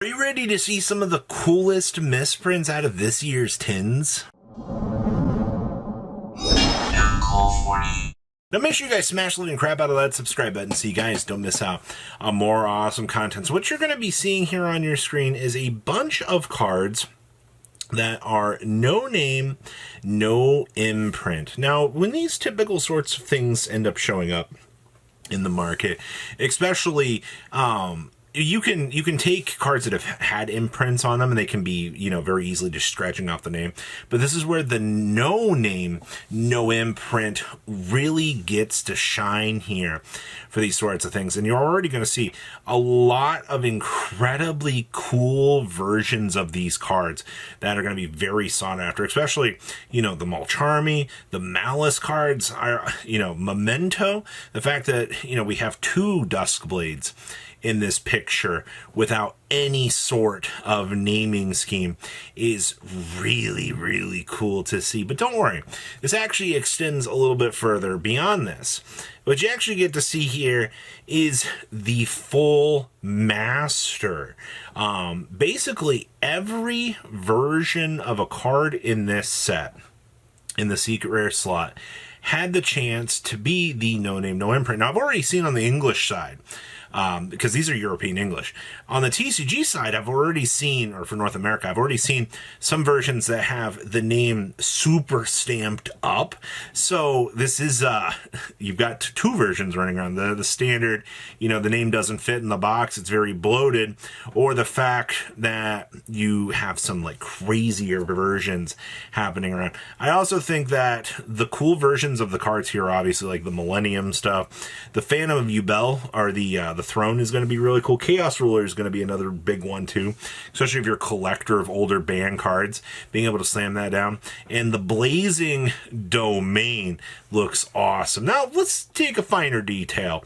Are you ready to see some of the coolest misprints out of this year's tins? Now make sure you guys smash the crap out of that subscribe button so you guys don't miss out on more awesome content. So what you're going to be seeing here on your screen is a bunch of cards that are no name, no imprint. Now, when these typical sorts of things end up showing up in the market, especially you can take cards that have had imprints on them and they can be, very easily just scratching off the name. But this is where the no name, no imprint really gets to shine here for these sorts of things. And you're already going to see a lot of incredibly cool versions of these cards that are going to be very sought after, especially, the Mulcharmy, the Malice cards are, Memento, the fact that, we have two Duskblades in this picture without any sort of naming scheme is really, really cool to see. But don't worry, this actually extends a little bit further beyond this. What you actually get to see here is the full master. Basically, every version of a card in this set, in the secret rare slot, had the chance to be the no name, no imprint. Now, I've already seen on the English side, because these are European English. On the TCG side, I've already seen, or for North America, I've already seen some versions that have the name super stamped up. So this is, you've got two versions running around. The standard, the name doesn't fit in the box, it's very bloated, or the fact that you have some like crazier versions happening around. I also think that the cool versions of the cards here are obviously like the Millennium stuff. The Phantom of Yubel, or the Throne, is going to be really cool. Chaos Ruler is going to be another big one too, especially if you're a collector of older banned cards, being able to slam that down. And the Blazing Domain looks awesome. Now let's take a finer detail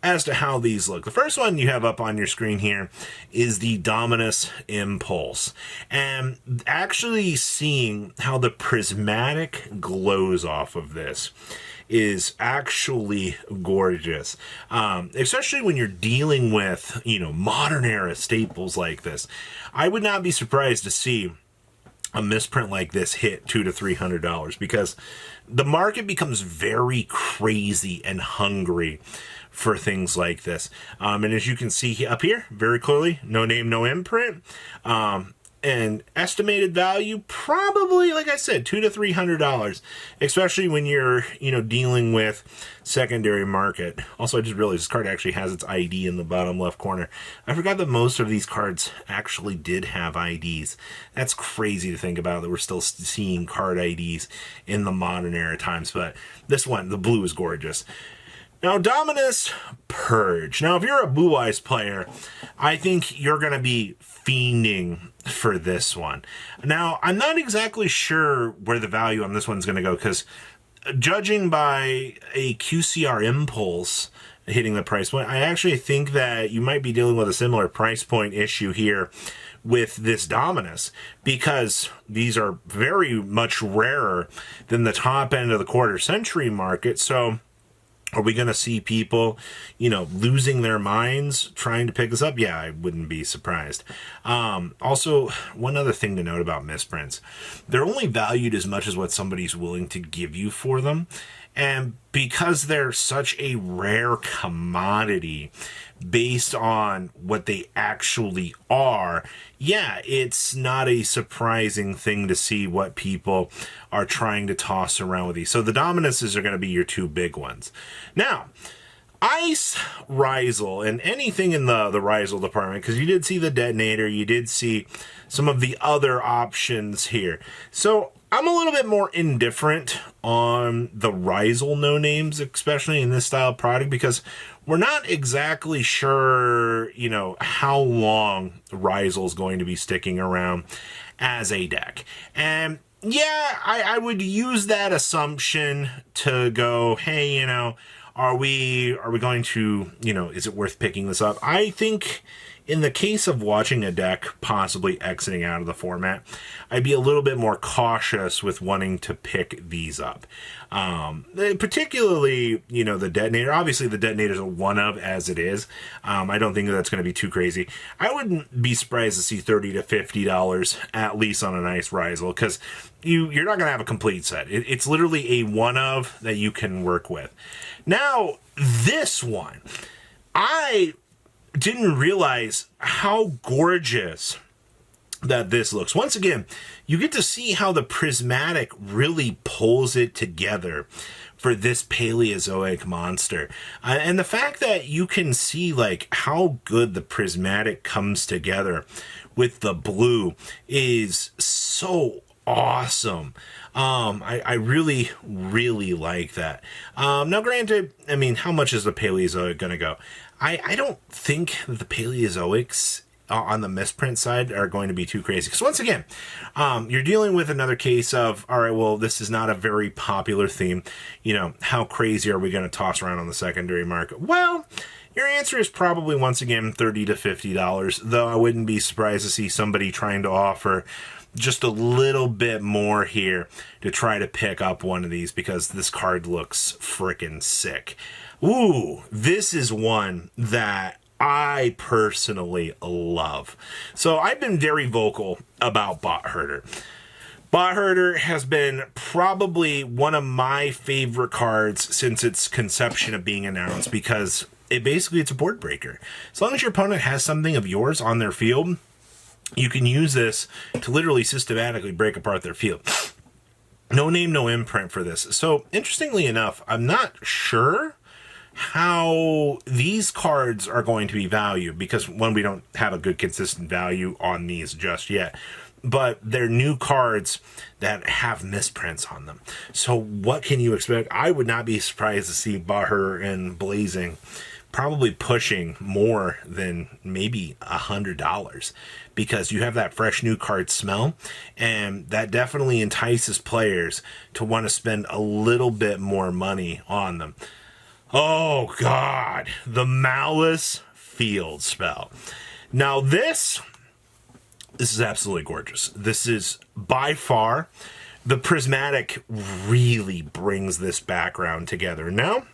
as to how these look. The first one you have up on your screen here is the Dominus Impulse. And actually seeing how the prismatic glows off of this is actually gorgeous. Especially when you're dealing with, modern era staples like this. I would not be surprised to see a misprint like this hit $200 to $300 because the market becomes very crazy and hungry for things like this. And as you can see up here, very clearly, no name, no imprint. And estimated value, probably, like I said, $200 to $300, especially when you're, dealing with secondary market. Also, I just realized this card actually has its ID in the bottom left corner. I forgot that most of these cards actually did have IDs. That's crazy to think about, that we're still seeing card IDs in the modern era times. But this one, the blue, is gorgeous. Now, Dominus Purge. Now, if you're a Blue Eyes player, I think you're going to be fiending for this one. Now, I'm not exactly sure where the value on this one's going to go, because judging by a QCR Impulse hitting the price point, I actually think that you might be dealing with a similar price point issue here with this Dominus, because these are very much rarer than the top end of the quarter century market. So are we going to see people, losing their minds trying to pick this up? Yeah, I wouldn't be surprised. Also, one other thing to note about misprints. They're only valued as much as what somebody's willing to give you for them. And because they're such a rare commodity based on what they actually are, yeah, it's not a surprising thing to see what people are trying to toss around with these. So the Dominuses are going to be your two big ones. Now, Ice Rizel, and anything in the Rizel department, because you did see the Detonator, you did see some of the other options here. So I'm a little bit more indifferent on the Rizel no-names, especially in this style of product, because we're not exactly sure, how long Rizel is going to be sticking around as a deck. And yeah, I would use that assumption to go, hey, are we going to, is it worth picking this up? I think in the case of watching a deck possibly exiting out of the format, I'd be a little bit more cautious with wanting to pick these up. Particularly, you know, the detonator. Obviously, the detonator is a one of as it is. I don't think that's going to be too crazy. I wouldn't be surprised to see $30 to $50 at least on a nice Rysel, because you're not going to have a complete set. It's literally a one of that you can work with. Now, this one, I didn't realize how gorgeous that this looks. Once again, you get to see how the prismatic really pulls it together for this Paleozoic monster. And the fact that you can see like how good the prismatic comes together with the blue is so awesome. I really, really like that. Now, granted, I mean, how much is the Paleozoic going to go? I don't think that the Paleozoics on the misprint side are going to be too crazy. Because once again, you're dealing with another case of, all right, well, this is not a very popular theme. You know, how crazy are we going to toss around on the secondary market? Well, your answer is probably, once again, $30 to $50, though I wouldn't be surprised to see somebody trying to offer just a little bit more here to try to pick up one of these, because this card looks freaking sick. Ooh, this is one that I personally love. So I've been very vocal about Bot Herder. Bot Herder has been probably one of my favorite cards since its conception of being announced, because it's a board breaker. As long as your opponent has something of yours on their field, you can use this to literally systematically break apart their field. No name, no imprint for this. So interestingly enough, I'm not sure how these cards are going to be valued, because one, we don't have a good consistent value on these just yet, but they're new cards that have misprints on them. So what can you expect? I would not be surprised to see Baher and Blazing probably pushing more than maybe $100, because you have that fresh new card smell, and that definitely entices players to want to spend a little bit more money on them. Oh God, the Malice Field spell. Now this is absolutely gorgeous. This is by far, the prismatic really brings this background together. Now,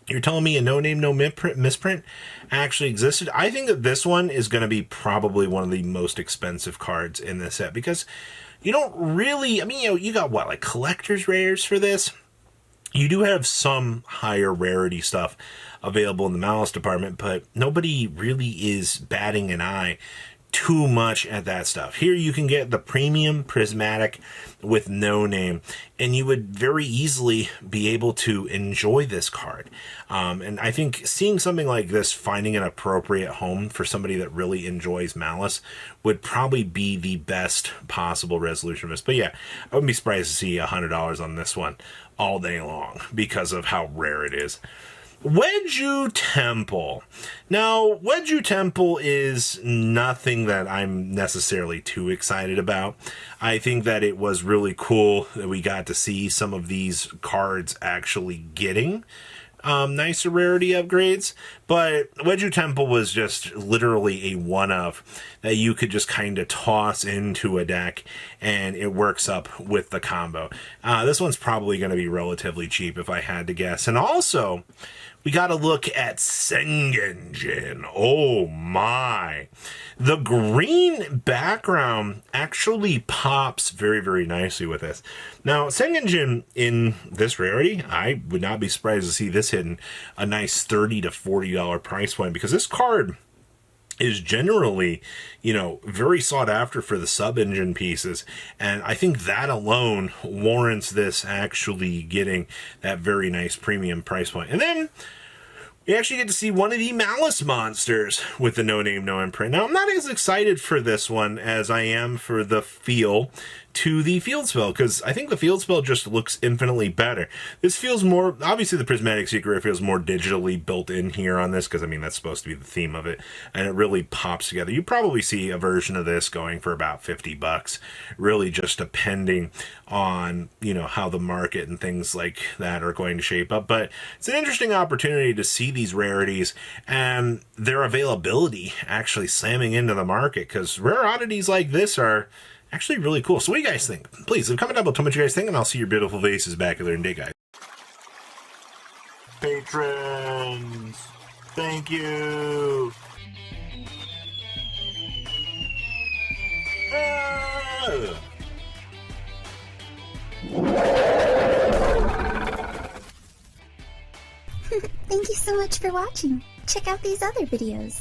you're telling me a no name, no misprint actually existed? I think that this one is going to be probably one of the most expensive cards in this set, because you don't really, I mean, you know, you got what, like collector's rares for this? You do have some higher rarity stuff available in the Malice department, but nobody really is batting an eye too much at that stuff. Here you can get the premium prismatic with no name, and you would very easily be able to enjoy this card. And I think seeing something like this, finding an appropriate home for somebody that really enjoys Malice, would probably be the best possible resolution of this. But yeah, I wouldn't be surprised to see $100 on this one all day long because of how rare it is. Wedju Temple. Now, Wedju Temple is nothing that I'm necessarily too excited about. I think that it was really cool that we got to see some of these cards actually getting nicer rarity upgrades, but Wedju Temple was just literally a one-of that you could just kind of toss into a deck, and it works up with the combo. This one's probably going to be relatively cheap if I had to guess. And also, we got to look at Sengenjin. Oh my. The green background actually pops very, very nicely with this. Now, Sengenjin in this rarity, I would not be surprised to see this hitting a nice $30 to $40 price point, because this card is generally, you know, very sought after for the sub-engine pieces, and I think that alone warrants this actually getting that very nice premium price point. And then we actually get to see one of the Malice monsters with the no name, no imprint. Now, I'm not as excited for this one as I am for the feel to the field spell, because I think the field spell just looks infinitely better. This feels more, obviously the Prismatic Secret feels more digitally built in here on this, because I mean that's supposed to be the theme of it, and it really pops together. You probably see a version of this going for about $50, really just depending on, you know, how the market and things like that are going to shape up. But it's an interesting opportunity to see these rarities and their availability actually slamming into the market, because rare oddities like this are actually really cool. So what do you guys think? Please leave a comment down below, tell me what you guys think, and I'll see your beautiful faces back there in a day, guys. Patrons, thank you. Thank you so much for watching. Check out these other videos.